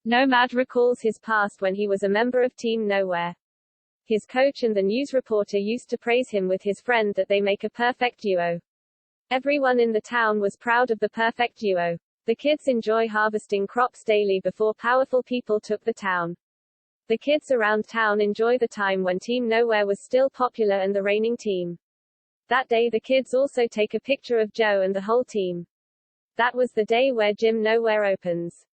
Nomad recalls his past when he was a member of Team Nowhere. His coach and the news reporter used to praise him with his friend that they make a perfect duo. Everyone in the town was proud of the perfect duo. The kids enjoy harvesting crops daily before powerful people took the town. The kids around town enjoy the time when Team Nowhere was still popular and the reigning team. That day the kids also take a picture of Joe and the whole team. That was the day where Gym Nowhere opens.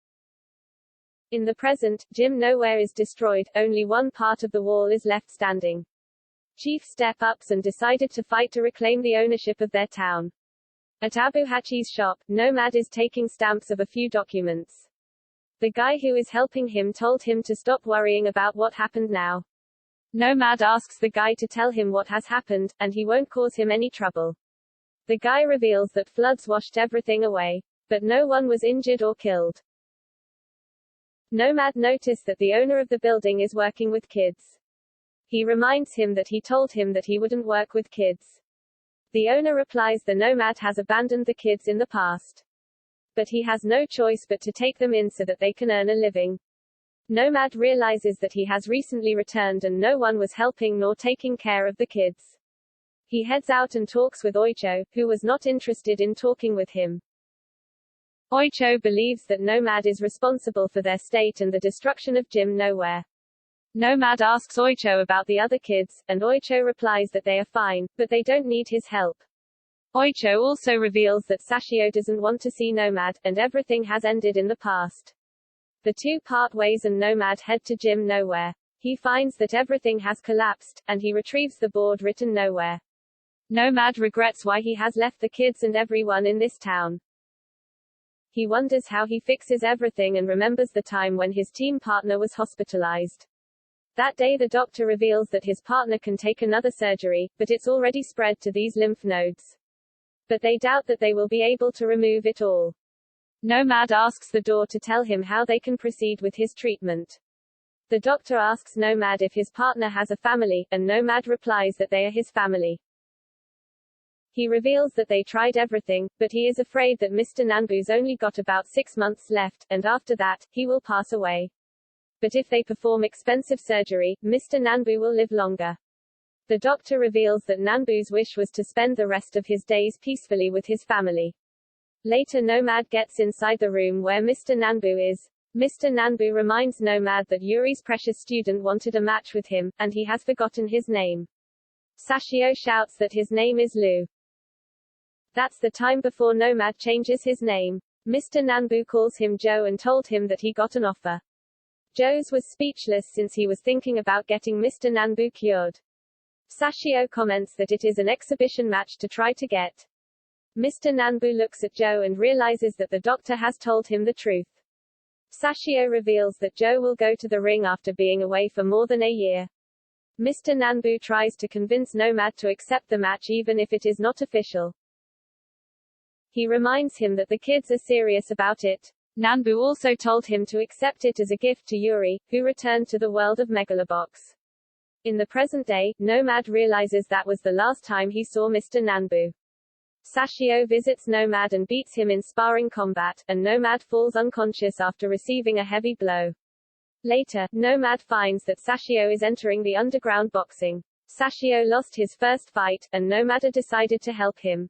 In the present, Gym Nowhere is destroyed, only one part of the wall is left standing. Chief step-ups and decided to fight to reclaim the ownership of their town. At Abu Hachi's shop, Nomad is taking stamps of a few documents. The guy who is helping him told him to stop worrying about what happened now. Nomad asks the guy to tell him what has happened, and he won't cause him any trouble. The guy reveals that floods washed everything away, but no one was injured or killed. Nomad noticed that the owner of the building is working with kids. He reminds him that he told him that he wouldn't work with kids. The owner replies the Nomad has abandoned the kids in the past. But he has no choice but to take them in so that they can earn a living. Nomad realizes that he has recently returned and no one was helping nor taking care of the kids. He heads out and talks with Oicho, who was not interested in talking with him. Oicho believes that Nomad is responsible for their state and the destruction of Gym Nowhere. Nomad asks Oicho about the other kids, and Oicho replies that they are fine, but they don't need his help. Oicho also reveals that Sashio doesn't want to see Nomad, and everything has ended in the past. The two part ways and Nomad head to Gym Nowhere. He finds that everything has collapsed, and he retrieves the board written Nowhere. Nomad regrets why he has left the kids and everyone in this town. He wonders how he fixes everything and remembers the time when his team partner was hospitalized. That day the doctor reveals that his partner can take another surgery, but it's already spread to these lymph nodes. But they doubt that they will be able to remove it all. Nomad asks the door to tell him how they can proceed with his treatment. The doctor asks Nomad if his partner has a family, and Nomad replies that they are his family. He reveals that they tried everything, but he is afraid that Mr. Nanbu's only got about 6 months left, and after that, he will pass away. But if they perform expensive surgery, Mr. Nanbu will live longer. The doctor reveals that Nanbu's wish was to spend the rest of his days peacefully with his family. Later Nomad gets inside the room where Mr. Nanbu is. Mr. Nanbu reminds Nomad that Yuri's precious student wanted a match with him, and he has forgotten his name. Sashio shouts that his name is Lu. That's the time before Nomad changes his name. Mr. Nanbu calls him Joe and told him that he got an offer. Joe's was speechless since he was thinking about getting Mr. Nanbu cured. Sashio comments that it is an exhibition match to try to get. Mr. Nanbu looks at Joe and realizes that the doctor has told him the truth. Sashio reveals that Joe will go to the ring after being away for more than a year. Mr. Nanbu tries to convince Nomad to accept the match even if it is not official. He reminds him that the kids are serious about it. Nanbu also told him to accept it as a gift to Yuri, who returned to the world of Megalobox. In the present day, Nomad realizes that was the last time he saw Mr. Nanbu. Sashio visits Nomad and beats him in sparring combat, and Nomad falls unconscious after receiving a heavy blow. Later, Nomad finds that Sashio is entering the underground boxing. Sashio lost his first fight, and Nomad decided to help him.